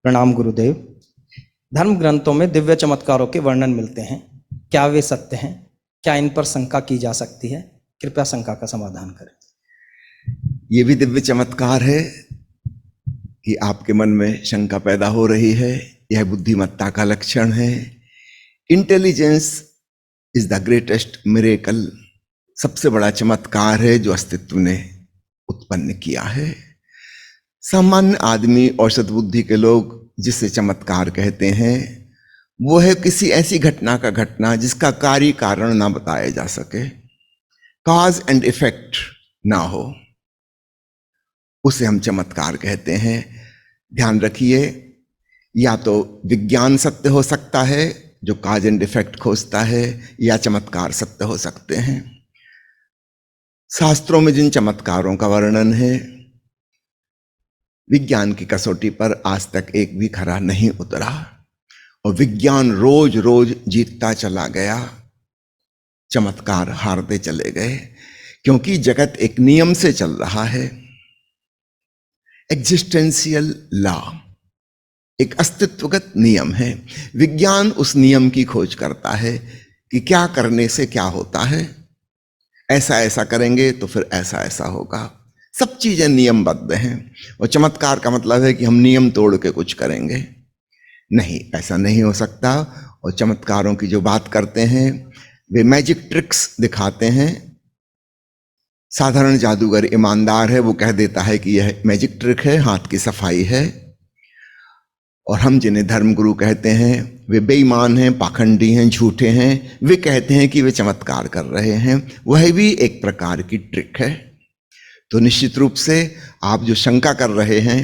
प्रणाम गुरुदेव। धर्म ग्रंथों में दिव्य चमत्कारों के वर्णन मिलते हैं, क्या वे सत्य हैं? क्या इन पर शंका की जा सकती है? कृपया शंका का समाधान करें। ये भी दिव्य चमत्कार है कि आपके मन में शंका पैदा हो रही है। यह बुद्धिमत्ता का लक्षण है। Intelligence is the greatest miracle. सबसे बड़ा चमत्कार है जो अस्तित्व ने उत्पन्न किया है। सामान्य आदमी, औसत बुद्धि के लोग जिसे चमत्कार कहते हैं, वो है किसी ऐसी घटना का घटना जिसका कार्य कारण ना बताया जा सके, कॉज एंड इफेक्ट ना हो, उसे हम चमत्कार कहते हैं। ध्यान रखिए, या तो विज्ञान सत्य हो सकता है जो कॉज एंड इफेक्ट खोजता है, या चमत्कार सत्य हो सकते हैं। शास्त्रों में जिन चमत्कारों का वर्णन है, विज्ञान की कसौटी पर आज तक एक भी खरा नहीं उतरा, और विज्ञान रोज रोज जीतता चला गया, चमत्कार हारते चले गए, क्योंकि जगत एक नियम से चल रहा है। एग्जिस्टेंशियल लॉ, एक अस्तित्वगत नियम है। विज्ञान उस नियम की खोज करता है कि क्या करने से क्या होता है, ऐसा ऐसा करेंगे तो फिर ऐसा ऐसा होगा। सब चीजें नियमबद्ध हैं, और चमत्कार का मतलब है कि हम नियम तोड़ के कुछ करेंगे। नहीं, ऐसा नहीं हो सकता। और चमत्कारों की जो बात करते हैं वे मैजिक ट्रिक्स दिखाते हैं। साधारण जादूगर ईमानदार है, वो कह देता है कि यह मैजिक ट्रिक है, हाथ की सफाई है। और हम जिन्हें धर्मगुरु कहते हैं वे बेईमान हैं, पाखंडी हैं, झूठे हैं। वे कहते हैं कि वे चमत्कार कर रहे हैं, वह भी एक प्रकार की ट्रिक है। तो निश्चित रूप से आप जो शंका कर रहे हैं,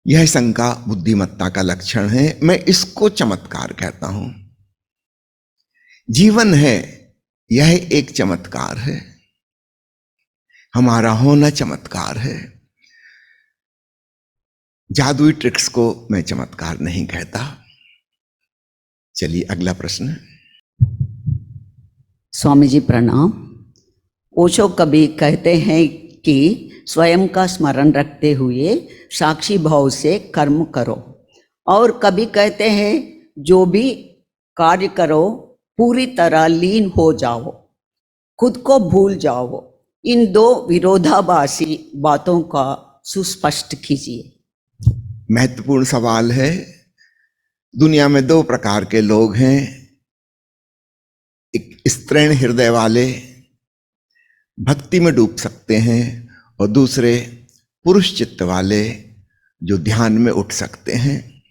यह शंका बुद्धिमत्ता का लक्षण है। मैं इसको चमत्कार कहता हूं। जीवन है, यह एक चमत्कार है। हमारा होना चमत्कार है। जादुई ट्रिक्स को मैं चमत्कार नहीं कहता। चलिए अगला प्रश्न। स्वामी जी प्रणाम। ओशो कभी कहते हैं कि स्वयं का स्मरण रखते हुए साक्षी भाव से कर्म करो, और कभी कहते हैं जो भी कार्य करो पूरी तरह लीन हो जाओ, खुद को भूल जाओ। इन दो विरोधाभासी बातों का सुस्पष्ट कीजिए। महत्वपूर्ण सवाल है। दुनिया में दो प्रकार के लोग हैं, एक स्त्रीण हृदय वाले भक्ति में डूब सकते हैं, और दूसरे पुरुष चित्त वाले जो ध्यान में उठ सकते हैं।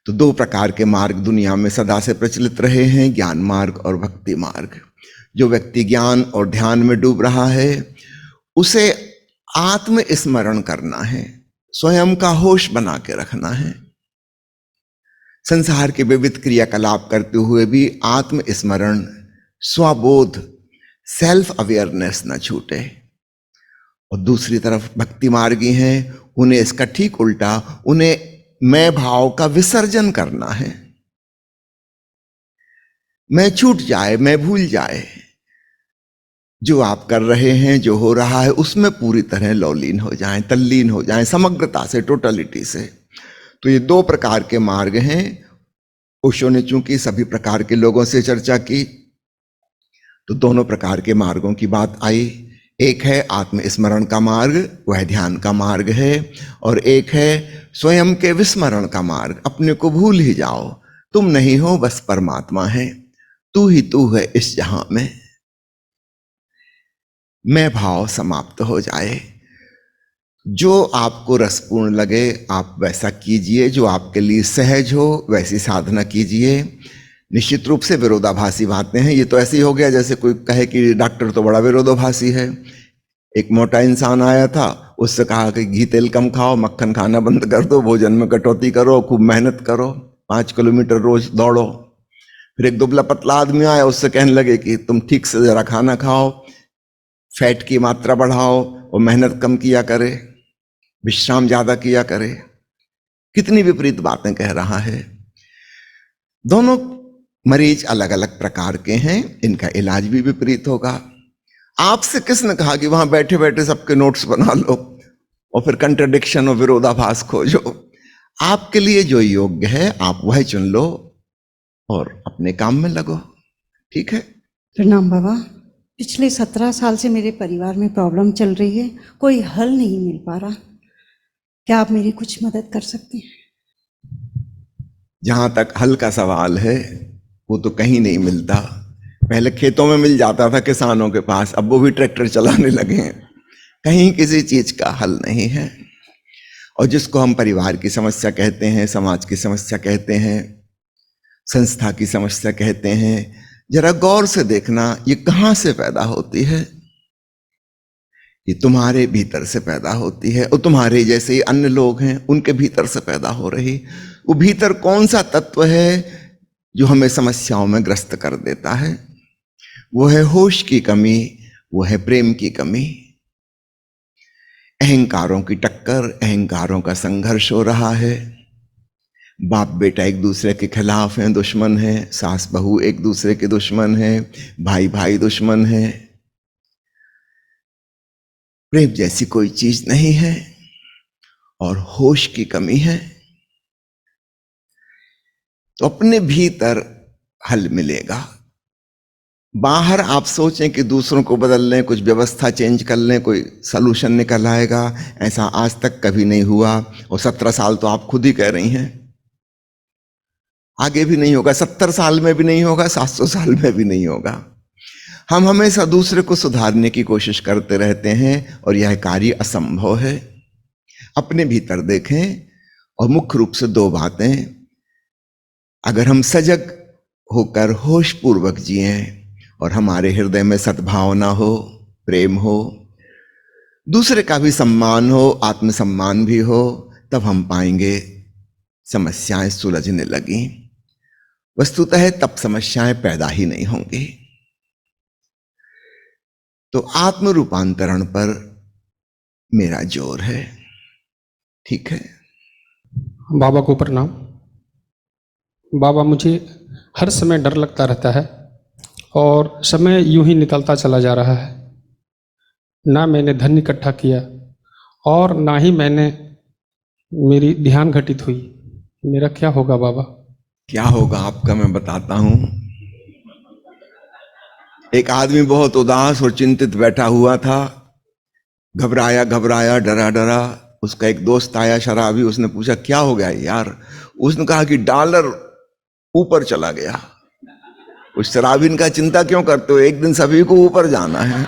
तो दो प्रकार के मार्ग दुनिया में सदा से प्रचलित रहे हैं, ज्ञान मार्ग और भक्ति मार्ग। जो व्यक्ति ज्ञान और ध्यान में डूब रहा है, उसे आत्म स्मरण करना है, स्वयं का होश बना के रखना है। संसार के विविध क्रियाकलाप करते हुए भी आत्म स्मरण, स्वबोध, सेल्फ अवेयरनेस न छूटे। और दूसरी तरफ भक्ति मार्गी हैं, उन्हें इसका ठीक उल्टा, उन्हें मैं भाव का विसर्जन करना है। मैं छूट जाए, मैं भूल जाए। जो आप कर रहे हैं, जो हो रहा है, उसमें पूरी तरह लौलीन हो जाएं, तल्लीन हो जाएं, समग्रता से, टोटलिटी से। तो ये दो प्रकार के मार्ग हैं। ओशो ने चूंकि सभी प्रकार के लोगों से चर्चा की, तो दोनों प्रकार के मार्गों की बात आई। एक है आत्मस्मरण का मार्ग, वह ध्यान का मार्ग है, और एक है स्वयं के विस्मरण का मार्ग। अपने को भूल ही जाओ, तुम नहीं हो, बस परमात्मा है, तू ही तू है इस जहां में। मैं भाव समाप्त हो जाए। जो आपको रसपूर्ण लगे आप वैसा कीजिए, जो आपके लिए सहज हो वैसी साधना कीजिए। निश्चित रूप से विरोधाभासी बातें हैं। ये तो ऐसे ही हो गया जैसे कोई कहे कि डॉक्टर तो बड़ा विरोधाभासी है। एक मोटा इंसान आया था, उससे कहा कि घी तेल कम खाओ, मक्खन खाना बंद कर दो, भोजन में कटौती करो, खूब मेहनत करो, 5 किलोमीटर रोज दौड़ो। फिर एक दुबला पतला आदमी आया, उससे कहने लगे कि तुम ठीक से जरा खाना खाओ, फैट की मात्रा बढ़ाओ, और मेहनत कम किया करे, विश्राम ज्यादा किया करे। कितनी विपरीत बातें कह रहा है। दोनों मरीज अलग अलग प्रकार के हैं, इनका इलाज भी विपरीत होगा। आपसे किसने कहा कि वहां बैठे बैठे सबके नोट्स बना लो और फिर कंट्रडिक्शन और विरोधाभास खोजो? आपके लिए जो योग्य है आप वह चुन लो और अपने काम में लगो। ठीक है? प्रणाम बाबा। पिछले 17 साल से मेरे परिवार में प्रॉब्लम चल रही है, कोई हल नहीं मिल पा रहा। क्या आप मेरी कुछ मदद कर सकते हैं? जहां तक हल का सवाल है वो तो कहीं नहीं मिलता। पहले खेतों में मिल जाता था किसानों के पास, अब वो भी ट्रैक्टर चलाने लगे हैं। कहीं किसी चीज का हल नहीं है। और जिसको हम परिवार की समस्या कहते हैं, समाज की समस्या कहते हैं, संस्था की समस्या कहते हैं, जरा गौर से देखना ये कहां से पैदा होती है। ये तुम्हारे भीतर से पैदा होती है और तुम्हारे जैसे ही अन्य लोग हैं उनके भीतर से पैदा हो रही। वो भीतर कौन सा तत्व है जो हमें समस्याओं में ग्रस्त कर देता है? वो है होश की कमी, वो है प्रेम की कमी। अहंकारों की टक्कर, अहंकारों का संघर्ष हो रहा है। बाप बेटा एक दूसरे के खिलाफ हैं, दुश्मन हैं। सास बहू एक दूसरे के दुश्मन हैं, भाई भाई दुश्मन हैं। प्रेम जैसी कोई चीज नहीं है और होश की कमी है। तो अपने भीतर हल मिलेगा। बाहर आप सोचें कि दूसरों को बदल लें, कुछ व्यवस्था चेंज कर लें, कोई सलूशन निकल आएगा, ऐसा आज तक कभी नहीं हुआ। और 17 साल तो आप खुद ही कह रही हैं, आगे भी नहीं होगा। 70 साल में भी नहीं होगा, 700 साल में भी नहीं होगा। हम हमेशा दूसरे को सुधारने की कोशिश करते रहते हैं और यह कार्य असंभव है। अपने भीतर देखें और मुख्य रूप से 2 बातें। अगर हम सजग होकर होश पूर्वक जिए और हमारे हृदय में सद्भावना हो, प्रेम हो, दूसरे का भी सम्मान हो, आत्मसम्मान भी हो, तब हम पाएंगे समस्याएं सुलझने लगी। वस्तुतः तब समस्याएं पैदा ही नहीं होंगी। तो आत्म रूपांतरण पर मेरा जोर है। ठीक है? बाबा को प्रणाम। बाबा, मुझे हर समय डर लगता रहता है और समय यूं ही निकलता चला जा रहा है। ना मैंने धन इकट्ठा किया और ना ही मेरी ध्यान घटित हुई। मेरा क्या होगा बाबा? क्या होगा आपका मैं बताता हूं। एक आदमी बहुत उदास और चिंतित बैठा हुआ था, घबराया घबराया, डरा डरा। उसका एक दोस्त आया शराबी, उसने पूछा क्या हो गया यार? उसने कहा कि डॉलर ऊपर चला गया। उस शराबी ने कहा चिंता क्यों करते हो, एक दिन सभी को ऊपर जाना है।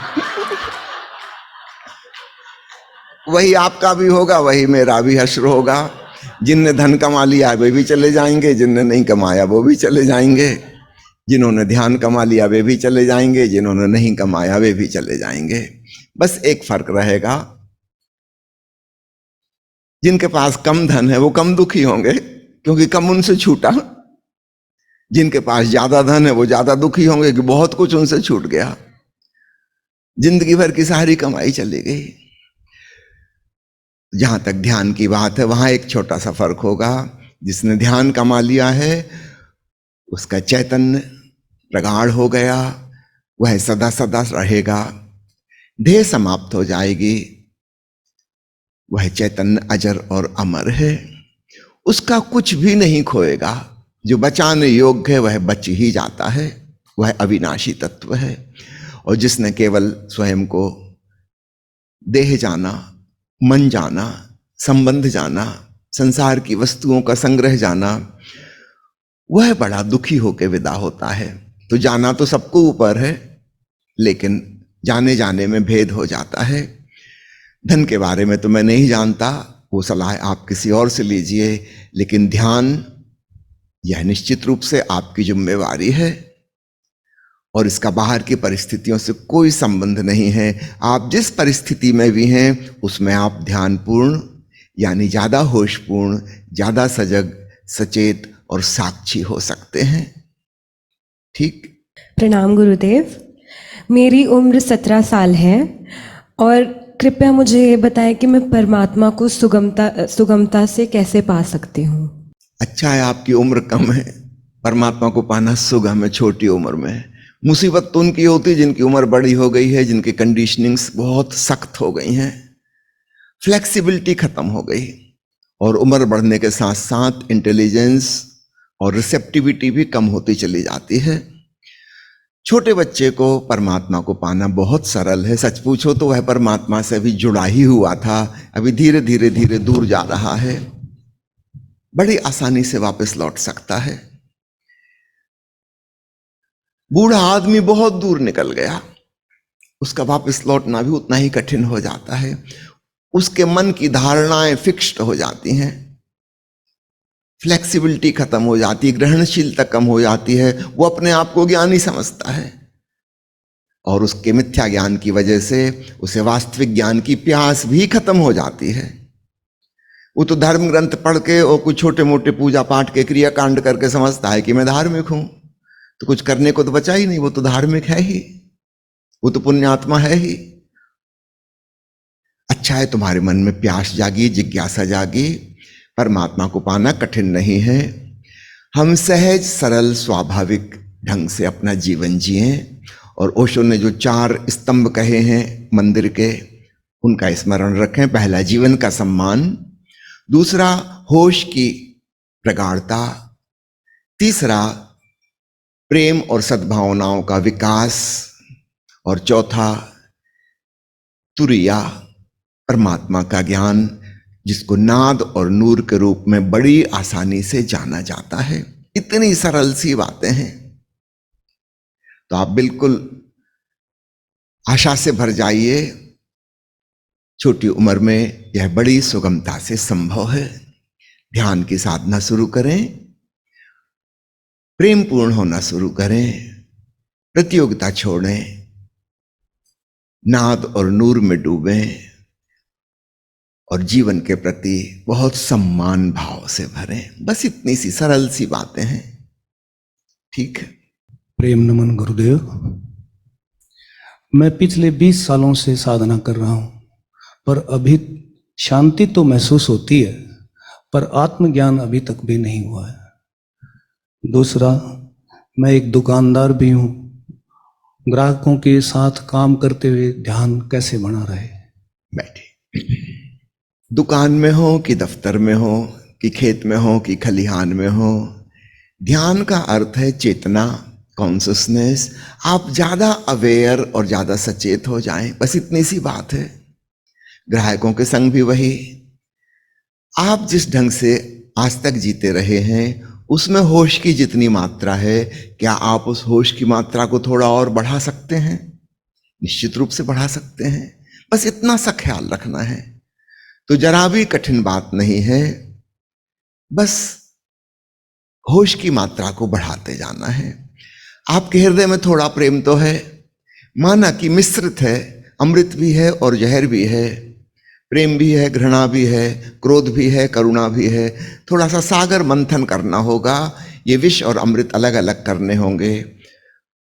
वही आपका भी होगा, वही मेरा भी हश्र होगा। जिनने धन कमा लिया वे भी चले जाएंगे, जिनने नहीं कमाया वो भी चले जाएंगे। जिन्होंने ध्यान कमा लिया वे भी चले जाएंगे, जिन्होंने नहीं कमाया वे भी चले जाएंगे। बस एक फर्क रहेगा, जिनके पास कम धन है वो कम दुखी होंगे क्योंकि कम उनसे छूटा। जिनके पास ज्यादा धन है वो ज्यादा दुखी होंगे कि बहुत कुछ उनसे छूट गया, जिंदगी भर की सारी कमाई चली गई। जहां तक ध्यान की बात है वहां एक छोटा सा फर्क होगा। जिसने ध्यान कमा लिया है उसका चैतन्य प्रगाढ़ हो गया, वह सदा सदा रहेगा। देह समाप्त हो जाएगी, वह चैतन्य अजर और अमर है। उसका कुछ भी नहीं खोएगा। जो बचाने योग्य है वह बच ही जाता है, वह अविनाशी तत्व है। और जिसने केवल स्वयं को देह जाना, मन जाना, संबंध जाना, संसार की वस्तुओं का संग्रह जाना, वह बड़ा दुखी होकर विदा होता है। तो जाना तो सबको ऊपर है, लेकिन जाने जाने में भेद हो जाता है। धन के बारे में तो मैं नहीं जानता, वो सलाह आप किसी और से लीजिए। लेकिन ध्यान यह निश्चित रूप से आपकी जिम्मेवारी है और इसका बाहर की परिस्थितियों से कोई संबंध नहीं है। आप जिस परिस्थिति में भी हैं उसमें आप ध्यानपूर्ण यानी ज्यादा होशपूर्ण, ज्यादा सजग, सचेत और साक्षी हो सकते हैं। ठीक? प्रणाम गुरुदेव। मेरी उम्र 17 साल है और कृपया मुझे ये बताएं कि मैं परमात्मा को सुगमता से कैसे पा सकती हूँ। अच्छा है आपकी उम्र कम है, परमात्मा को पाना सुगम है छोटी उम्र में। मुसीबत तो उनकी होती जिनकी उम्र बड़ी हो गई है, जिनकी कंडीशनिंग्स बहुत सख्त हो गई हैं, फ्लेक्सिबिलिटी खत्म हो गई। और उम्र बढ़ने के साथ साथ इंटेलिजेंस और रिसेप्टिविटी भी कम होती चली जाती है। छोटे बच्चे को परमात्मा को पाना बहुत सरल है। सच पूछो तो वह परमात्मा से अभी जुड़ा ही हुआ था, अभी धीरे धीरे धीरे दूर जा रहा है, बड़ी आसानी से वापस लौट सकता है। बूढ़ा आदमी बहुत दूर निकल गया, उसका वापस लौटना भी उतना ही कठिन हो जाता है। उसके मन की धारणाएं फिक्स्ड हो जाती हैं, फ्लेक्सिबिलिटी खत्म हो जाती है, ग्रहणशीलता कम हो जाती है। वो अपने आप को ज्ञानी समझता है और उसके मिथ्या ज्ञान की वजह से उसे वास्तविक ज्ञान की प्यास भी खत्म हो जाती है। वो तो धर्म ग्रंथ पढ़ के और कुछ छोटे मोटे पूजा पाठ के क्रियाकांड करके समझता है कि मैं धार्मिक हूं, तो कुछ करने को तो बचा ही नहीं। वो तो धार्मिक है ही, वो तो पुण्यात्मा है ही। अच्छा है तुम्हारे मन में प्यास जागी, जिज्ञासा जागी। परमात्मा को पाना कठिन नहीं है। हम सहज सरल स्वाभाविक ढंग से अपना जीवन जिएं और ओशो ने जो 4 स्तंभ कहे हैं मंदिर के, उनका स्मरण रखें। पहला, जीवन का सम्मान। दूसरा, होश की प्रगाढ़ता। तीसरा, प्रेम और सद्भावनाओं का विकास। और चौथा, तुरिया, परमात्मा का ज्ञान, जिसको नाद और नूर के रूप में बड़ी आसानी से जाना जाता है। इतनी सरल सी बातें हैं, तो आप बिल्कुल आशा से भर जाइए। छोटी उम्र में यह बड़ी सुगमता से संभव है। ध्यान की साधना शुरू करें, प्रेम पूर्ण होना शुरू करें, प्रतियोगिता छोड़ें, नाद और नूर में डूबें और जीवन के प्रति बहुत सम्मान भाव से भरें। बस इतनी सी सरल सी बातें हैं, ठीक है। प्रेम नमन गुरुदेव। मैं पिछले 20 सालों से साधना कर रहा हूं, पर अभी शांति तो महसूस होती है, पर आत्मज्ञान अभी तक भी नहीं हुआ है। दूसरा, मैं एक दुकानदार भी हूं। ग्राहकों के साथ काम करते हुए ध्यान कैसे बना रहे? बैठे। दुकान में हो कि दफ्तर में हो कि खेत में हो कि खलिहान में हो, ध्यान का अर्थ है चेतना, कॉन्शियसनेस। आप ज्यादा अवेयर और ज्यादा सचेत हो जाएं, बस इतनी सी बात है। ग्राहकों के संग भी वही। आप जिस ढंग से आज तक जीते रहे हैं उसमें होश की जितनी मात्रा है, क्या आप उस होश की मात्रा को थोड़ा और बढ़ा सकते हैं? निश्चित रूप से बढ़ा सकते हैं। बस इतना सा ख्याल रखना है, तो जरा भी कठिन बात नहीं है। बस होश की मात्रा को बढ़ाते जाना है। आपके हृदय में थोड़ा प्रेम तो है, माना कि मिश्रित है, अमृत भी है और जहर भी है, प्रेम भी है, घृणा भी है, क्रोध भी है, करुणा भी है। थोड़ा सा सागर मंथन करना होगा, ये विष और अमृत अलग अलग करने होंगे।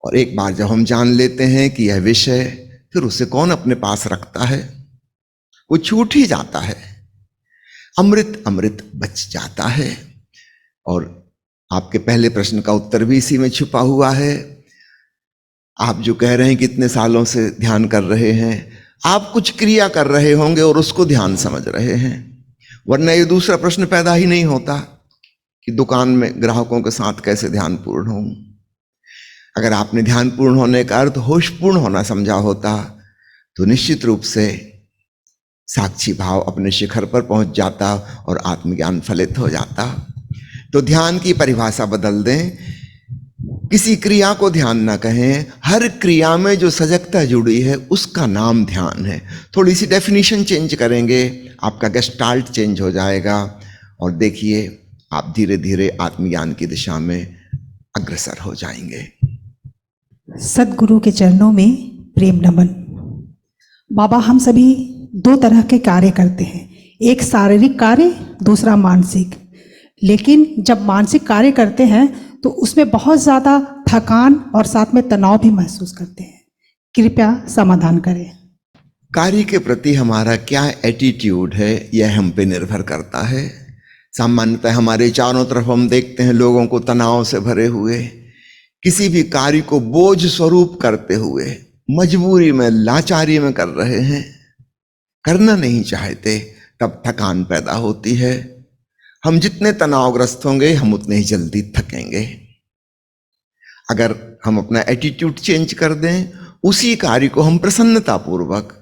और एक बार जब हम जान लेते हैं कि यह विष है, फिर उसे कौन अपने पास रखता है? वो छूट ही जाता है। अमृत अमृत बच जाता है। और आपके पहले प्रश्न का उत्तर भी इसी में छुपा हुआ है। आप जो कह रहे हैं कि इतने सालों से ध्यान कर रहे हैं, आप कुछ क्रिया कर रहे होंगे और उसको ध्यान समझ रहे हैं, वरना ये दूसरा प्रश्न पैदा ही नहीं होता कि दुकान में ग्राहकों के साथ कैसे ध्यान पूर्ण हों। अगर आपने ध्यान पूर्ण होने का अर्थ होशपूर्ण होना समझा होता, तो निश्चित रूप से साक्षी भाव अपने शिखर पर पहुंच जाता और आत्मज्ञान फलित हो जाता। तो ध्यान की परिभाषा बदल दें, किसी क्रिया को ध्यान ना कहें, हर क्रिया में जो सजगता जुड़ी है उसका नाम ध्यान है। थोड़ी सी डेफिनेशन चेंज करेंगे, आपका गेस्टाल्ट चेंज हो जाएगा और देखिए आप धीरे धीरे आत्मज्ञान की दिशा में अग्रसर हो जाएंगे। सद्गुरु के चरणों में प्रेम नमन। बाबा, हम सभी 2 तरह के कार्य करते हैं, एक शारीरिक कार्य, दूसरा मानसिक। लेकिन जब मानसिक कार्य करते हैं तो उसमें बहुत ज़्यादा थकान और साथ में तनाव भी महसूस करते हैं। कृपया समाधान करें। कार्य के प्रति हमारा क्या एटीट्यूड है, यह हम पे निर्भर करता है। सामान्यतः हमारे चारों तरफ हम देखते हैं लोगों को तनाव से भरे हुए, किसी भी कार्य को बोझ स्वरूप करते हुए, मजबूरी में, लाचारी में कर रहे हैं, करना नहीं चाहते, तब थकान पैदा होती है। हम जितने तनावग्रस्त होंगे हम उतने ही जल्दी थकेंगे। अगर हम अपना एटीट्यूड चेंज कर दें, उसी कार्य को हम प्रसन्नतापूर्वक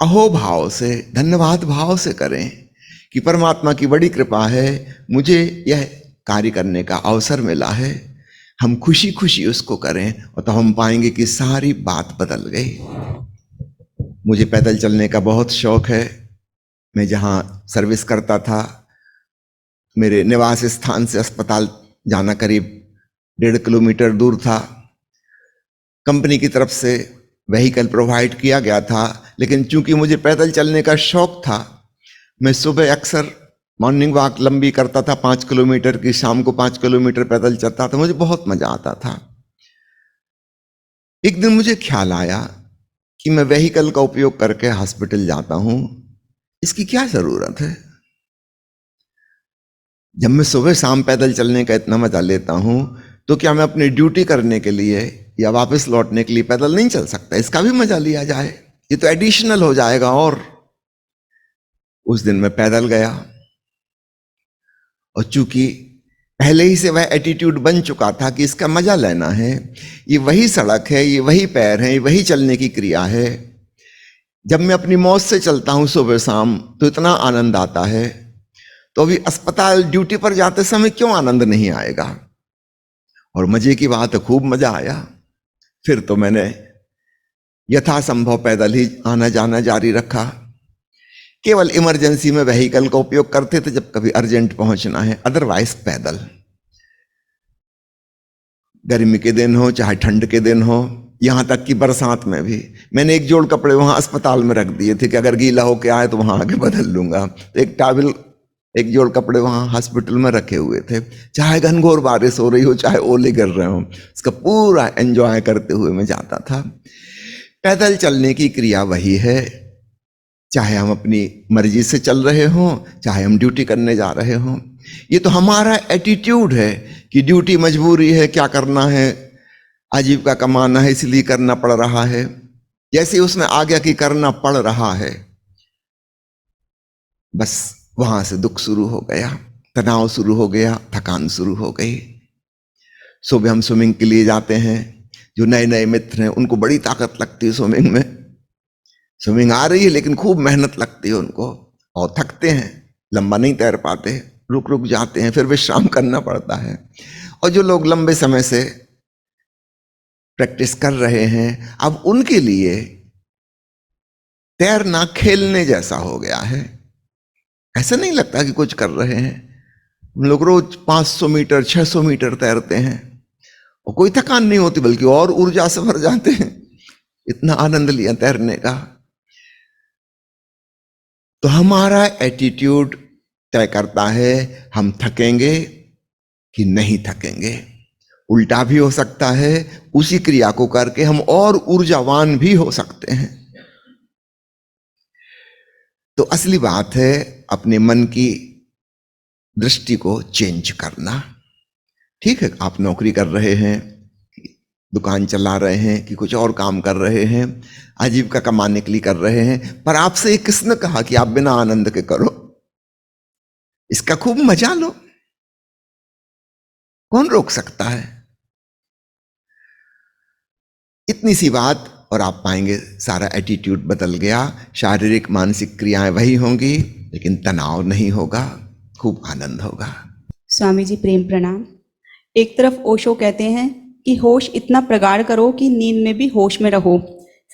अहोभाव से, धन्यवाद भाव से करें कि परमात्मा की बड़ी कृपा है, मुझे यह कार्य करने का अवसर मिला है, हम खुशी खुशी उसको करें, और तो हम पाएंगे कि सारी बात बदल गई। मुझे पैदल चलने का बहुत शौक है। मैं जहाँ सर्विस करता था, मेरे निवास स्थान से अस्पताल जाना करीब 1.5 किलोमीटर दूर था। कंपनी की तरफ से व्हीकल प्रोवाइड किया गया था, लेकिन चूंकि मुझे पैदल चलने का शौक था, मैं सुबह अक्सर मॉर्निंग वॉक लंबी करता था 5 किलोमीटर की, शाम को 5 किलोमीटर पैदल चलता था। मुझे बहुत मजा आता था। एक दिन मुझे ख्याल आया कि मैं व्हीकल का उपयोग करके हॉस्पिटल जाता हूं, इसकी क्या जरूरत है? जब मैं सुबह शाम पैदल चलने का इतना मजा लेता हूं, तो क्या मैं अपनी ड्यूटी करने के लिए या वापस लौटने के लिए पैदल नहीं चल सकता? इसका भी मजा लिया जाए, ये तो एडिशनल हो जाएगा। और उस दिन मैं पैदल गया, और चूंकि पहले ही से वह एटीट्यूड बन चुका था कि इसका मजा लेना है, ये वही सड़क है, ये वही पैर है, ये वही चलने की क्रिया है। जब मैं अपनी मौज से चलता हूं सुबह शाम तो इतना आनंद आता है, तो अभी अस्पताल ड्यूटी पर जाते समय क्यों आनंद नहीं आएगा? और मजे की बात है, खूब मजा आया। फिर तो मैंने यथासंभव पैदल ही आना जाना जारी रखा। केवल इमरजेंसी में व्हीकल का उपयोग करते थे जब कभी अर्जेंट पहुंचना है, अदरवाइज पैदल। गर्मी के दिन हो चाहे ठंड के दिन हो, यहां तक कि बरसात में भी मैंने एक जोड़ कपड़े वहां अस्पताल में रख दिए थे कि अगर गीला होके आए तो वहां आके बदल लूंगा। तो एक टॉवल, एक जोड़ कपड़े वहां हॉस्पिटल में रखे हुए थे। चाहे घनघोर बारिश हो रही हो, चाहे ओले गिर रहे हो, उसका पूरा एंजॉय करते हुए मैं जाता था। पैदल चलने की क्रिया वही है, चाहे हम अपनी मर्जी से चल रहे हों, चाहे हम ड्यूटी करने जा रहे हों। ये तो हमारा एटीट्यूड है कि ड्यूटी मजबूरी है, क्या करना है, आजीविका कमाना है, इसलिए करना पड़ रहा है। जैसे उसमें आज्ञा की करना पड़ रहा है, बस वहां से दुख शुरू हो गया, तनाव शुरू हो गया, थकान शुरू हो गई। सुबह हम स्विमिंग के लिए जाते हैं, जो नए नए मित्र हैं उनको बड़ी ताकत लगती है स्विमिंग में। स्विमिंग आ रही है लेकिन खूब मेहनत लगती है उनको, और थकते हैं, लंबा नहीं तैर पाते, रुक रुक जाते हैं, फिर विश्राम करना पड़ता है। और जो लोग लंबे समय से प्रैक्टिस कर रहे हैं, अब उनके लिए तैरना खेलने जैसा हो गया है। ऐसा नहीं लगता कि कुछ कर रहे हैं। हम लोग रोज 500 मीटर 600 मीटर तैरते हैं और कोई थकान नहीं होती, बल्कि और ऊर्जा से भर जाते हैं। इतना आनंद लिया तैरने का। तो हमारा एटीट्यूड तय करता है हम थकेंगे कि नहीं थकेंगे। उल्टा भी हो सकता है, उसी क्रिया को करके हम और ऊर्जावान भी हो सकते हैं। तो असली बात है अपने मन की दृष्टि को चेंज करना। ठीक है, आप नौकरी कर रहे हैं, दुकान चला रहे हैं, कि कुछ और काम कर रहे हैं, आजीविका कमाने के लिए कर रहे हैं, पर आपसे ये किसने कहा कि आप बिना आनंद के करो? इसका खूब मजा लो, कौन रोक सकता है? इतनी सी बात और आप पाएंगे सारा एटीट्यूड बदल गया। शारीरिक मानसिक क्रियाएं वही होंगी, लेकिन तनाव नहीं होगा, खूब आनंद होगा। स्वामी जी प्रेम प्रणाम। एक तरफ ओशो कहते हैं कि होश इतना प्रगाढ़ करो कि नींद में भी होश में रहो।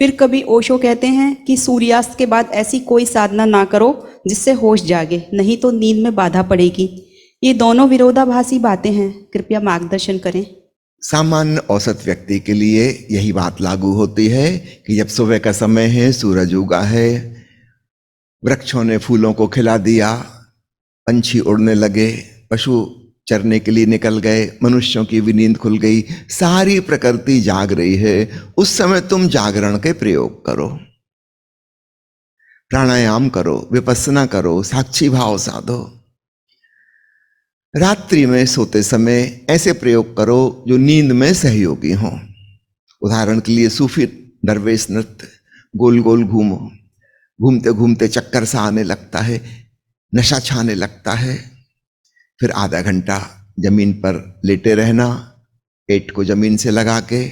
फिर कभी ओशो कहते हैं कि सूर्यास्त के बाद ऐसी कोई साधना ना करो जिससे होश जागे, नहीं तो नींद में बाधा पड़ेगी। ये दोनों विरोधाभासी बातें हैं, कृपया मार्गदर्शन करें। सामान्य औसत व्यक्ति के लिए यही बात लागू होती है कि जब सुबह का समय है, सूरज उगा है, वृक्षों ने फूलों को खिला दिया, पंछी उड़ने लगे, पशु चरने के लिए निकल गए, मनुष्यों की भी नींद खुल गई, सारी प्रकृति जाग रही है, उस समय तुम जागरण के प्रयोग करो, प्राणायाम करो, विपस्सना करो, साक्षी भाव साधो। रात्रि में सोते समय ऐसे प्रयोग करो जो नींद में सहयोगी हों। उदाहरण के लिए सूफी दरवेश नृत्य, गोल गोल घूमो, घूमते घूमते चक्कर सा आने लगता है, नशा छाने लगता है। फिर आधा घंटा जमीन पर लेटे रहना, पेट को जमीन से लगा के,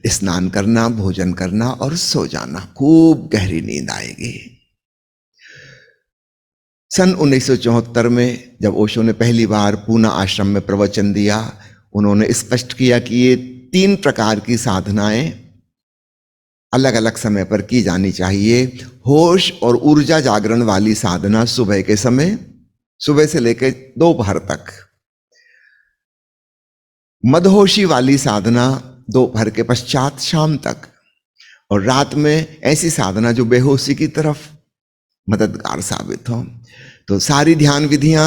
स्नान करना, भोजन करना और सो जाना। खूब गहरी नींद आएगी। सन 1974 में जब ओशो ने पहली बार पूना आश्रम में प्रवचन दिया, उन्होंने स्पष्ट किया कि ये 3 प्रकार की साधनाएं अलग अलग समय पर की जानी चाहिए। होश और ऊर्जा जागरण वाली साधना सुबह के समय, सुबह से लेकर दोपहर तक। मदहोशी वाली साधना दोपहर के पश्चात शाम तक। और रात में ऐसी साधना जो बेहोशी की तरफ मददगार साबित हो। तो सारी ध्यान विधियां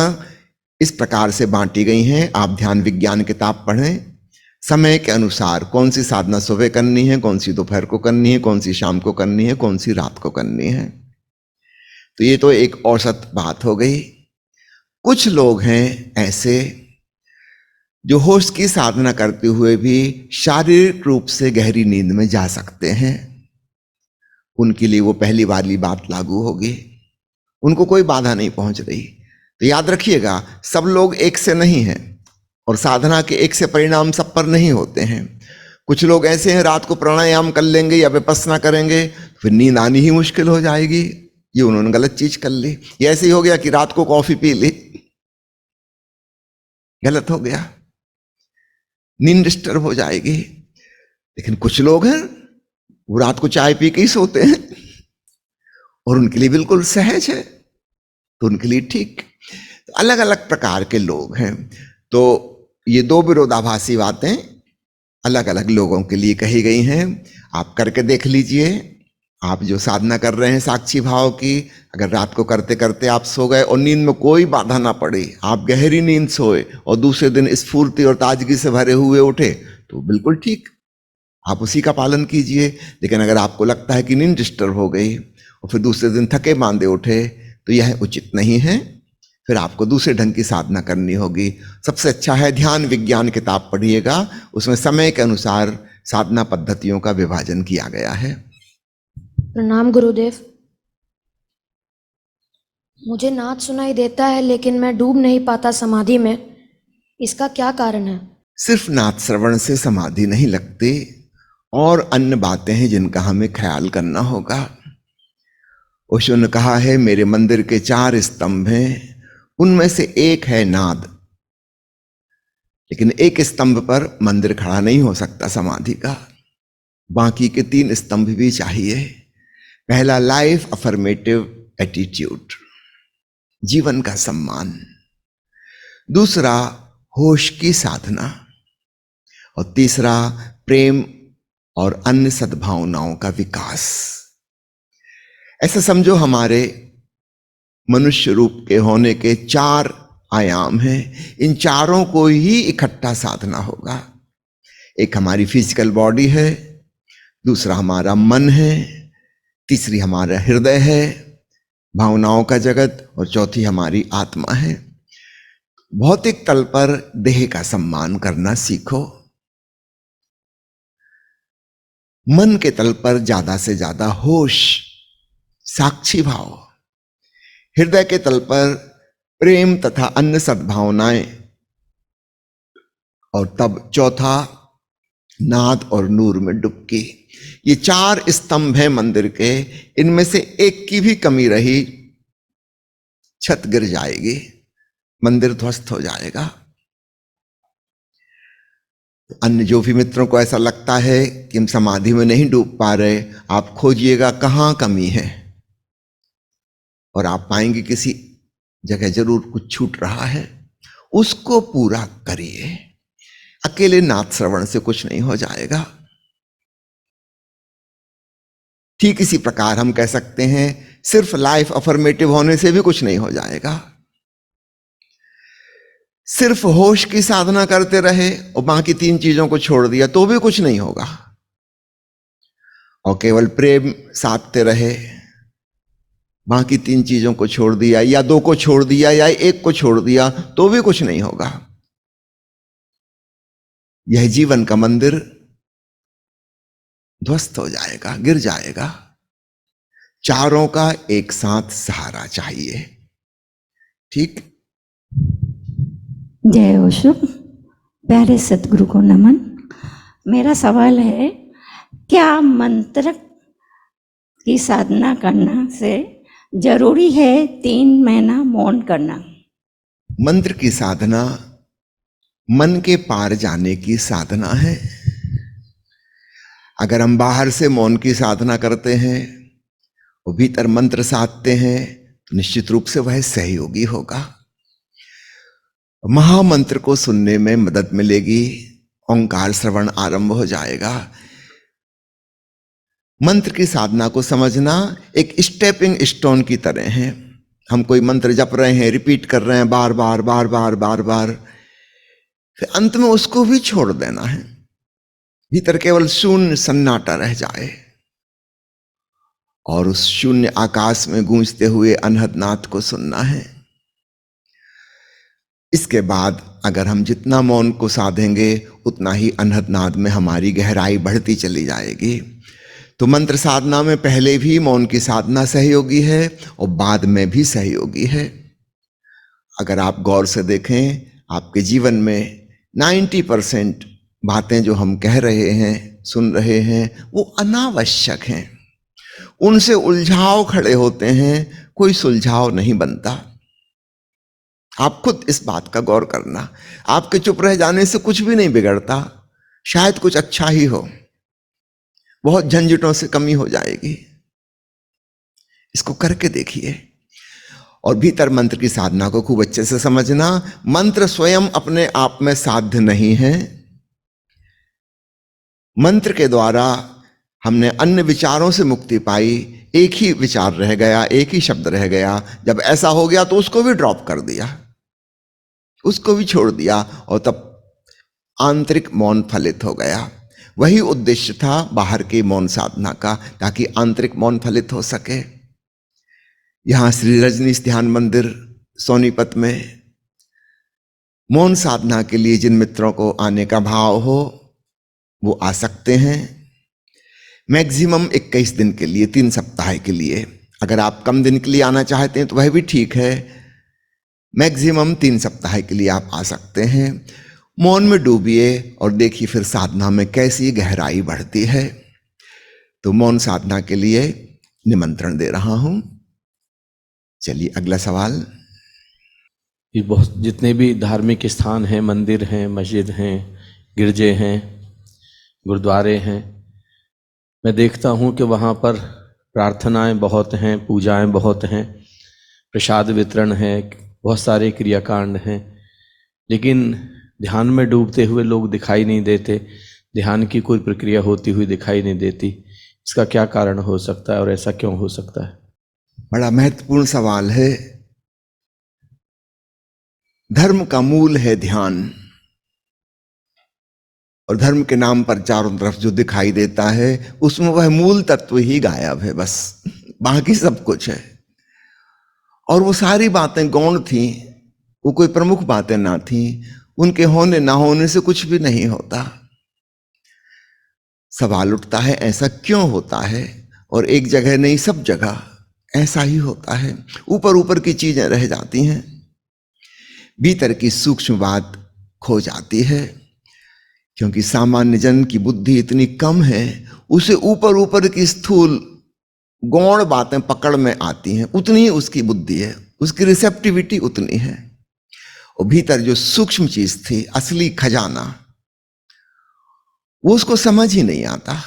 इस प्रकार से बांटी गई हैं। आप ध्यान विज्ञान किताब पढ़ें, समय के अनुसार कौन सी साधना सुबह करनी है, कौन सी दोपहर को करनी है, कौन सी शाम को करनी है, कौन सी रात को करनी है। तो ये तो एक औसत बात हो गई। कुछ लोग हैं ऐसे जो होश की साधना करते हुए भी शारीरिक रूप से गहरी नींद में जा सकते हैं। उनके लिए वो पहली वाली बात लागू होगी, उनको कोई बाधा नहीं पहुंच रही। तो याद रखिएगा, सब लोग एक से नहीं हैं और साधना के एक से परिणाम सब पर नहीं होते हैं। कुछ लोग ऐसे हैं, रात को प्राणायाम कर लेंगे या विपस्सना करेंगे, फिर नींद आनी ही मुश्किल हो जाएगी। ये उन्होंने गलत चीज कर ली। ये ऐसे ही हो गया कि रात को कॉफी पी ली, गलत हो गया, नींद डिस्टर्ब हो जाएगी। लेकिन कुछ लोग हैं वो रात को चाय पी के ही सोते हैं और उनके लिए बिल्कुल सहज है, तो उनके लिए ठीक। तो अलग अलग प्रकार के लोग हैं। तो ये 2 विरोधाभासी बातें अलग अलग लोगों के लिए कही गई हैं। आप करके देख लीजिए। आप जो साधना कर रहे हैं साक्षी भाव की, अगर रात को करते करते आप सो गए और नींद में कोई बाधा ना पड़ी, आप गहरी नींद सोए और दूसरे दिन स्फूर्ति और ताजगी से भरे हुए उठे, तो बिल्कुल ठीक, आप उसी का पालन कीजिए। लेकिन अगर आपको लगता है कि नींद डिस्टर्ब हो गई और फिर दूसरे दिन थके मांदे उठे, तो यह उचित नहीं है। फिर आपको दूसरे ढंग की साधना करनी होगी। सबसे अच्छा है ध्यान विज्ञान किताब पढ़िएगा, उसमें समय के अनुसार साधना पद्धतियों का विभाजन किया गया है। प्रणाम गुरुदेव। मुझे नाद सुनाई देता है लेकिन मैं डूब नहीं पाता समाधि में, इसका क्या कारण है? सिर्फ नाद श्रवण से समाधि नहीं लगती, और अन्य बातें हैं जिनका हमें ख्याल करना होगा। ओशो ने कहा है, मेरे मंदिर के 4 स्तंभ हैं, उनमें से एक है नाद। लेकिन एक स्तंभ पर मंदिर खड़ा नहीं हो सकता समाधि का, बाकी के 3 स्तंभ भी चाहिए। पहला लाइफ अफर्मेटिव एटीट्यूड, जीवन का सम्मान। दूसरा होश की साधना, और तीसरा प्रेम और अन्य सद्भावनाओं का विकास। ऐसा समझो हमारे मनुष्य रूप के होने के 4 आयाम हैं। इन चारों को ही इकट्ठा साधना होगा। एक हमारी फिजिकल बॉडी है, दूसरा हमारा मन है, तीसरी हमारा हृदय है, भावनाओं का जगत, और चौथी हमारी आत्मा है। भौतिक तल पर देह का सम्मान करना सीखो, मन के तल पर ज्यादा से ज्यादा होश, साक्षी भाव, हृदय के तल पर प्रेम तथा अन्य सद्भावनाएं, और तब चौथा नाद और नूर में डुबकी। ये 4 स्तंभ हैं मंदिर के, इनमें से एक की भी कमी रही, छत गिर जाएगी, मंदिर ध्वस्त हो जाएगा। अन्य जो भी मित्रों को ऐसा लगता है कि हम समाधि में नहीं डूब पा रहे, आप खोजिएगा कहां कमी है, और आप पाएंगे किसी जगह जरूर कुछ छूट रहा है, उसको पूरा करिए। अकेले नाद श्रवण से कुछ नहीं हो जाएगा। ठीक इसी प्रकार हम कह सकते हैं, सिर्फ लाइफ अफर्मेटिव होने से भी कुछ नहीं हो जाएगा। सिर्फ होश की साधना करते रहे और बाकी 3 चीजों को छोड़ दिया तो भी कुछ नहीं होगा, और केवल प्रेम साधते रहे, बाकी 3 चीजों को छोड़ दिया, या 2 को छोड़ दिया, या 1 को छोड़ दिया, तो भी कुछ नहीं होगा। यह जीवन का मंदिर ध्वस्त हो जाएगा, गिर जाएगा। चारों का एक साथ सहारा चाहिए। ठीक। जय ओशो। प्यारे सतगुरु को नमन। मेरा सवाल है, क्या मंत्र की साधना करना से जरूरी है 3 महीना मौन करना? मंत्र की साधना मन के पार जाने की साधना है। अगर हम बाहर से मौन की साधना करते हैं और भीतर मंत्र साधते हैं तो निश्चित रूप से वह सहयोगी होगा। महामंत्र को सुनने में मदद मिलेगी, ओंकार श्रवण आरंभ हो जाएगा। मंत्र की साधना को समझना एक स्टेपिंग स्टोन की तरह है। हम कोई मंत्र जप रहे हैं, रिपीट कर रहे हैं बार बार बार बार बार बार, फिर अंत में उसको भी छोड़ देना है। भीतर केवल शून्य सन्नाटा रह जाए और उस शून्य आकाश में गूंजते हुए अनहद नाद को सुनना है। इसके बाद अगर हम जितना मौन को साधेंगे उतना ही अनहद नाद में हमारी गहराई बढ़ती चली जाएगी। तो मंत्र साधना में पहले भी मौन की साधना सहयोगी है और बाद में भी सहयोगी है। अगर आप गौर से देखें, आपके जीवन में 90% बातें जो हम कह रहे हैं, सुन रहे हैं, वो अनावश्यक हैं। उनसे उलझाव खड़े होते हैं, कोई सुलझाव नहीं बनता। आप खुद इस बात का गौर करना। आपके चुप रह जाने से कुछ भी नहीं बिगड़ता, शायद कुछ अच्छा ही हो, बहुत झंझटों से कमी हो जाएगी। इसको करके देखिए। और भीतर मंत्र की साधना को खूब अच्छे से समझना। मंत्र स्वयं अपने आप में साध्य नहीं है। मंत्र के द्वारा हमने अन्य विचारों से मुक्ति पाई। एक ही विचार रह गया, एक ही शब्द रह गया। जब ऐसा हो गया तो उसको भी ड्रॉप कर दिया, उसको भी छोड़ दिया और तब आंतरिक मौन फलित हो गया। वही उद्देश्य था बाहर की मौन साधना का, ताकि आंतरिक मौन फलित हो सके। यहां श्री रजनीश ध्यान मंदिर सोनीपत में मौन साधना के लिए जिन मित्रों को आने का भाव हो वो आ सकते हैं। मैक्सिमम 21 दिन के लिए, 3 सप्ताह के लिए। अगर आप कम दिन के लिए आना चाहते हैं तो वह भी ठीक है। मैक्सिमम 3 सप्ताह के लिए आप आ सकते हैं। मौन में डूबिए और देखिए फिर साधना में कैसी गहराई बढ़ती है। तो मौन साधना के लिए निमंत्रण दे रहा हूं। चलिए अगला सवाल। ये बहुत जितने भी धार्मिक स्थान हैं, मंदिर हैं, मस्जिद हैं, गिरजे हैं, गुरुद्वारे हैं, मैं देखता हूँ कि वहाँ पर प्रार्थनाएं बहुत हैं, पूजाएं बहुत हैं, प्रसाद वितरण है, बहुत सारे क्रियाकांड हैं, लेकिन ध्यान में डूबते हुए लोग दिखाई नहीं देते। ध्यान की कोई प्रक्रिया होती हुई दिखाई नहीं देती। इसका क्या कारण हो सकता है और ऐसा क्यों हो सकता है? बड़ा महत्वपूर्ण सवाल है। धर्म का मूल है ध्यान, और धर्म के नाम पर चारों तरफ जो दिखाई देता है उसमें वह मूल तत्व ही गायब है, बस बाकी सब कुछ है। और वो सारी बातें गौण थी, वो कोई प्रमुख बातें ना थी। उनके होने ना होने से कुछ भी नहीं होता। सवाल उठता है ऐसा क्यों होता है? और एक जगह नहीं, सब जगह ऐसा ही होता है। ऊपर ऊपर की चीजें रह जाती हैं, भीतर की सूक्ष्म बात खो जाती है। क्योंकि सामान्य जन की बुद्धि इतनी कम है, उसे ऊपर ऊपर की स्थूल गौण बातें पकड़ में आती हैं, उतनी ही उसकी बुद्धि है, उसकी रिसेप्टिविटी उतनी है। और भीतर जो सूक्ष्म चीज थी, असली खजाना, वो उसको समझ ही नहीं आता,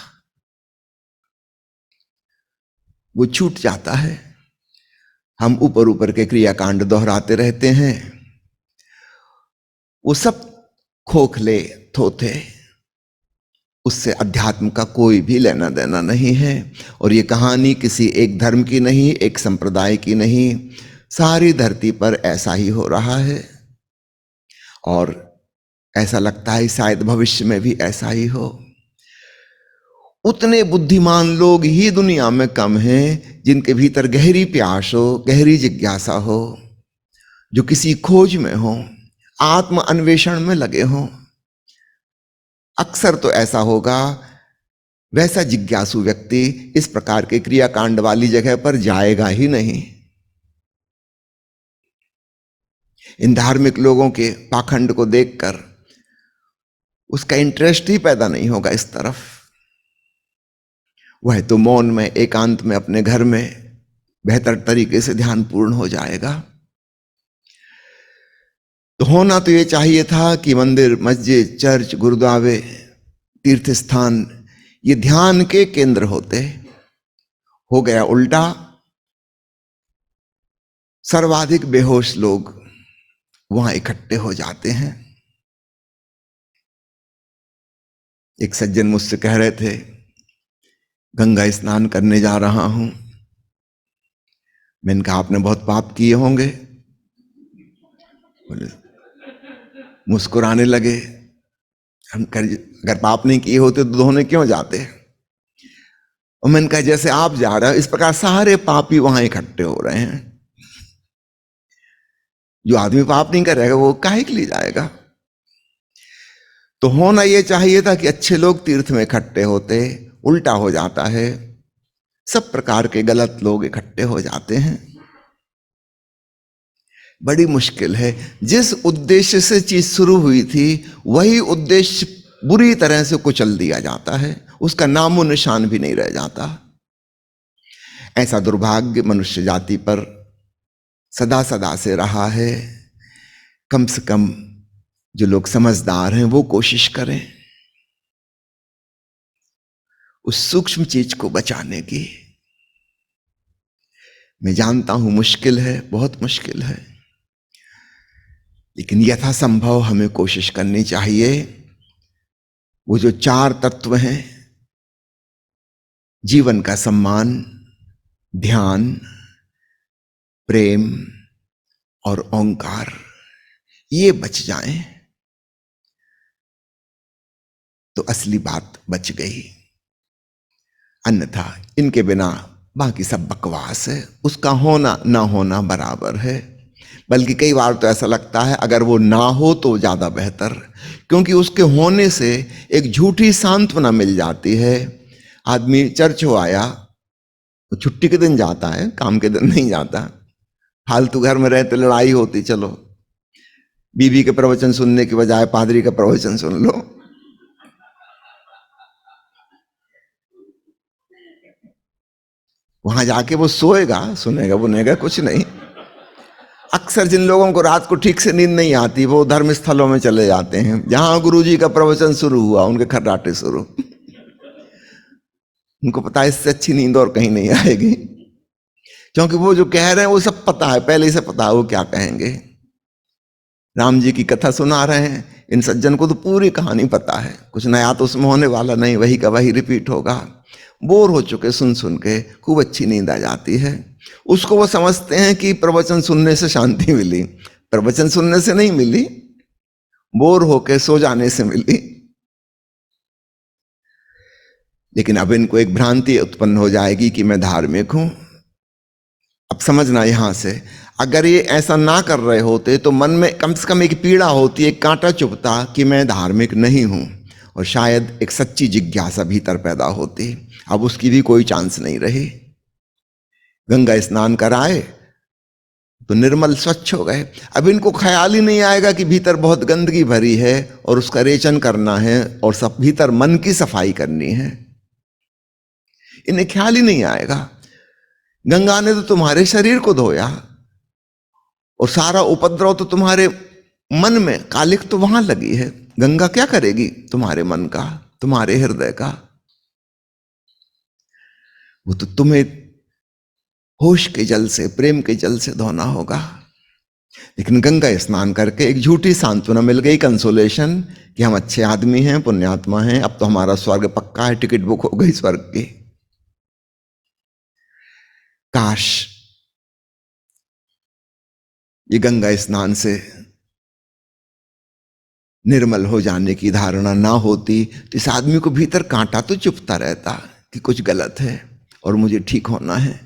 वो छूट जाता है। हम ऊपर ऊपर के क्रियाकांड दोहराते रहते हैं, वो सब खोखले थोथे, उससे अध्यात्म का कोई भी लेना देना नहीं है। और ये कहानी किसी एक धर्म की नहीं, एक संप्रदाय की नहीं, सारी धरती पर ऐसा ही हो रहा है। और ऐसा लगता है शायद भविष्य में भी ऐसा ही हो। उतने बुद्धिमान लोग ही दुनिया में कम हैं जिनके भीतर गहरी प्यास हो, गहरी जिज्ञासा हो, जो किसी खोज में हो, आत्म अन्वेषण में लगे हों। अक्सर तो ऐसा होगा वैसा जिज्ञासु व्यक्ति इस प्रकार के क्रियाकांड वाली जगह पर जाएगा ही नहीं। इन धार्मिक लोगों के पाखंड को देखकर उसका इंटरेस्ट ही पैदा नहीं होगा इस तरफ। वह तो मौन में, एकांत में, अपने घर में बेहतर तरीके से ध्यान पूर्ण हो जाएगा। तो होना तो ये चाहिए था कि मंदिर, मस्जिद, चर्च, गुरुद्वारे, तीर्थ स्थान ये ध्यान के केंद्र होते। हो गया उल्टा। सर्वाधिक बेहोश लोग वहां इकट्ठे हो जाते हैं। एक सज्जन मुझसे कह रहे थे, गंगा स्नान करने जा रहा हूं। मैंने कहा आपने बहुत पाप किए होंगे। बोले, मुस्कुराने लगे। हम अगर पाप नहीं किए होते तो धोने क्यों जाते? और मैंने कहा जैसे आप जा रहे हो इस प्रकार सारे पापी वहां इकट्ठे हो रहे हैं। जो आदमी पाप नहीं करेगा वो काहे के लिए जाएगा? तो होना यह चाहिए था कि अच्छे लोग तीर्थ में इकट्ठे होते। उल्टा हो जाता है, सब प्रकार के गलत लोग इकट्ठे हो जाते हैं। बड़ी मुश्किल है। जिस उद्देश्य से चीज शुरू हुई थी वही उद्देश्य बुरी तरह से कुचल दिया जाता है, उसका नामो निशान भी नहीं रह जाता। ऐसा दुर्भाग्य मनुष्य जाति पर सदा सदा से रहा है। कम से कम जो लोग समझदार हैं वो कोशिश करें उस सूक्ष्म चीज को बचाने की। मैं जानता हूं मुश्किल है, बहुत मुश्किल है, लेकिन यथासंभव हमें कोशिश करनी चाहिए। वो जो 4 तत्व हैं, जीवन का सम्मान, ध्यान, प्रेम और ओंकार, ये बच जाएं तो असली बात बच गई। अन्यथा इनके बिना बाकी सब बकवास है। उसका होना ना होना बराबर है। बल्कि कई बार तो ऐसा लगता है अगर वो ना हो तो ज्यादा बेहतर, क्योंकि उसके होने से एक झूठी सांत्वना मिल जाती है। आदमी चर्च हो आया, छुट्टी के दिन जाता है, काम के दिन नहीं जाता। फालतू घर में रहते लड़ाई होती, चलो बीबी के प्रवचन सुनने की बजाय पादरी का प्रवचन सुन लो। वहां जाके वो सोएगा, सुनेगा बुनेगा कुछ नहीं। अक्सर जिन लोगों को रात को ठीक से नींद नहीं आती वो धर्म स्थलों में चले जाते हैं जहां गुरुजी का प्रवचन शुरू हुआ, उनके खर्राटे शुरू। उनको पता है इससे अच्छी नींद और कहीं नहीं आएगी, क्योंकि वो जो कह रहे हैं वो सब पता है, पहले से पता है वो क्या कहेंगे। राम जी की कथा सुना रहे हैं, इन सज्जन को तो पूरी कहानी पता है, कुछ नया तो उसमें होने वाला नहीं, वही का वही रिपीट होगा। बोर हो चुके सुन सुन के, खूब अच्छी नींद आ जाती है। उसको वो समझते हैं कि प्रवचन सुनने से शांति मिली। प्रवचन सुनने से नहीं मिली, बोर होके सो जाने से मिली। लेकिन अब इनको एक भ्रांति उत्पन्न हो जाएगी कि मैं धार्मिक हूं। अब समझना यहां से, अगर ये ऐसा ना कर रहे होते तो मन में कम से कम एक पीड़ा होती, एक कांटा चुभता कि मैं धार्मिक नहीं हूं, और शायद एक सच्ची जिज्ञासा भीतर पैदा होती। अब उसकी भी कोई चांस नहीं रही। गंगा स्नान कराए तो निर्मल स्वच्छ हो गए। अब इनको ख्याल ही नहीं आएगा कि भीतर बहुत गंदगी भरी है और उसका रेचन करना है और सब भीतर मन की सफाई करनी है। इन्हें ख्याल ही नहीं आएगा। गंगा ने तो तुम्हारे शरीर को धोया और सारा उपद्रव तो तुम्हारे मन में, कालिख तो वहां लगी है। गंगा क्या करेगी तुम्हारे मन का, तुम्हारे हृदय का? वो तो तुम्हें होश के जल से, प्रेम के जल से धोना होगा। लेकिन गंगा स्नान करके एक झूठी सांत्वना मिल गई, कंसोलेशन, कि हम अच्छे आदमी हैं, पुण्यात्मा हैं, अब तो हमारा स्वर्ग पक्का है, टिकट बुक हो गई स्वर्ग की। काश ये गंगा स्नान से निर्मल हो जाने की धारणा ना होती तो इस आदमी को भीतर कांटा तो चुभता रहता कि कुछ गलत है और मुझे ठीक होना है,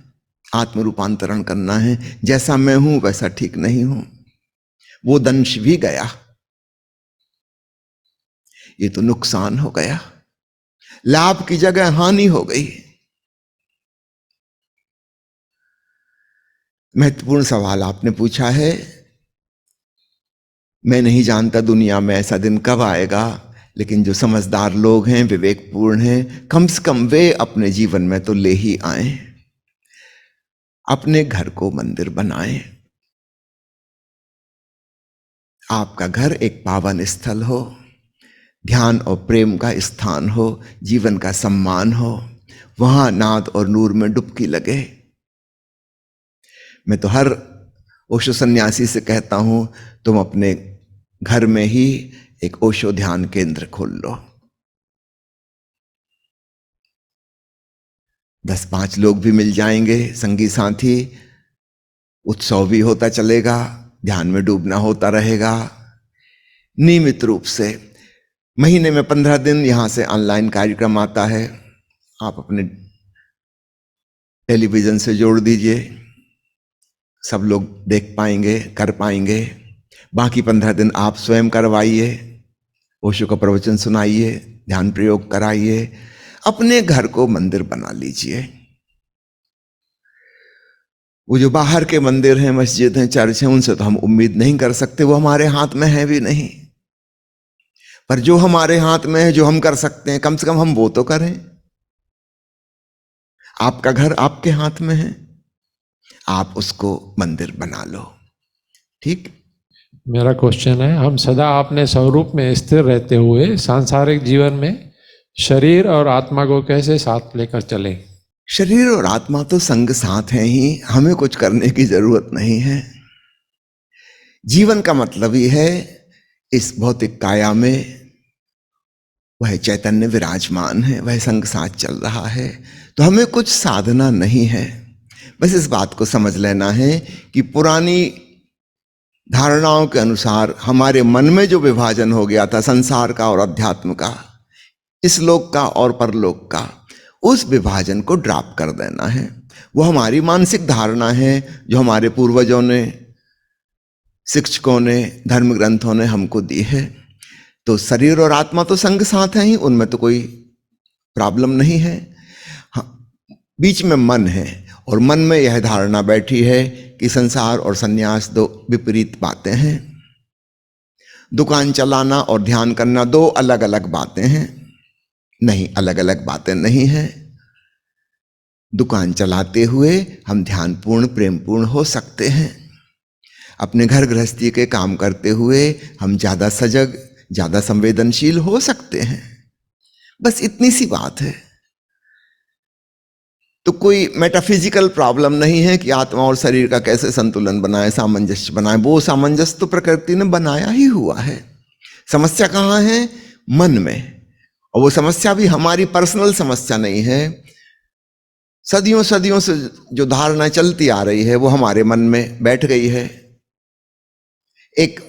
आत्म रूपांतरण करना है, जैसा मैं हूं वैसा ठीक नहीं हूं। वो दंश भी गया, ये तो नुकसान हो गया। लाभ की जगह हानि हो गई। महत्वपूर्ण सवाल आपने पूछा है। मैं नहीं जानता दुनिया में ऐसा दिन कब आएगा, लेकिन जो समझदार लोग हैं, विवेकपूर्ण हैं, कम से कम वे अपने जीवन में तो ले ही आए। अपने घर को मंदिर बनाएं। आपका घर एक पावन स्थल हो, ध्यान और प्रेम का स्थान हो, जीवन का सम्मान हो, वहां नाद और नूर में डुबकी लगे। मैं तो हर ओशो सन्यासी से कहता हूं, तुम अपने घर में ही एक ओशो ध्यान केंद्र खोल लो। 10-5 लोग भी मिल जाएंगे, संगी साथी, उत्सव भी होता चलेगा, ध्यान में डूबना होता रहेगा। नियमित रूप से महीने में 15 दिन यहां से ऑनलाइन कार्यक्रम आता है, आप अपने टेलीविजन से जोड़ दीजिए, सब लोग देख पाएंगे, कर पाएंगे। बाकी 15 दिन आप स्वयं करवाइए, ओशो का प्रवचन सुनाइए, ध्यान प्रयोग कराइए, अपने घर को मंदिर बना लीजिए। वो जो बाहर के मंदिर हैं, मस्जिद हैं, चर्च हैं, उनसे तो हम उम्मीद नहीं कर सकते, वो हमारे हाथ में है भी नहीं। पर जो हमारे हाथ में है, जो हम कर सकते हैं, कम से कम हम वो तो करें। आपका घर आपके हाथ में है, आप उसको मंदिर बना लो। ठीक। मेरा क्वेश्चन है, हम सदा अपने स्वरूप में स्थिर रहते हुए सांसारिक जीवन में शरीर और आत्मा को कैसे साथ लेकर चलें? शरीर और आत्मा तो संग साथ हैं ही, हमें कुछ करने की जरूरत नहीं है। जीवन का मतलब ही है इस भौतिक काया में वह चैतन्य विराजमान है, वह संग साथ चल रहा है, तो हमें कुछ साधना नहीं है। बस इस बात को समझ लेना है कि पुरानी धारणाओं के अनुसार हमारे मन में जो विभाजन हो गया था संसार का और अध्यात्म का, इस लोक का और परलोक का, उस विभाजन को ड्रॉप कर देना है। वो हमारी मानसिक धारणा है जो हमारे पूर्वजों ने, शिक्षकों ने, धर्म ग्रंथों ने हमको दी है। तो शरीर और आत्मा तो संग साथ हैं ही, उनमें तो कोई प्रॉब्लम नहीं है। हाँ, बीच में मन है और मन में यह धारणा बैठी है कि संसार और सन्यास दो विपरीत बातें हैं। दुकान चलाना और ध्यान करना दो अलग अलग बातें हैं। नहीं, अलग अलग बातें नहीं हैं। दुकान चलाते हुए हम ध्यानपूर्ण, प्रेमपूर्ण हो सकते हैं। अपने घर गृहस्थी के काम करते हुए हम ज्यादा सजग, ज्यादा संवेदनशील हो सकते हैं। बस इतनी सी बात है। तो कोई मेटाफिजिकल प्रॉब्लम नहीं है कि आत्मा और शरीर का कैसे संतुलन बनाए, सामंजस्य बनाए। वो सामंजस्य तो प्रकृति ने बनाया ही हुआ है। समस्या कहाँ है? मन में। और वो समस्या भी हमारी पर्सनल समस्या नहीं है। सदियों सदियों से जो धारणा चलती आ रही है वो हमारे मन में बैठ गई है। एक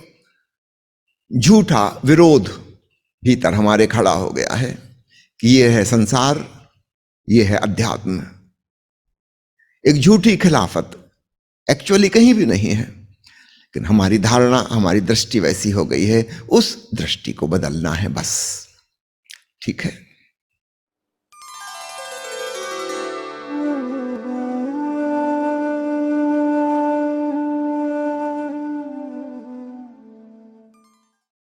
झूठा विरोध भीतर हमारे खड़ा हो गया है कि ये है संसार, ये है अध्यात्म। एक झूठी खिलाफत, एक्चुअली कहीं भी नहीं है, लेकिन हमारी धारणा, हमारी दृष्टि वैसी हो गई है। उस दृष्टि को बदलना है बस। ठीक है।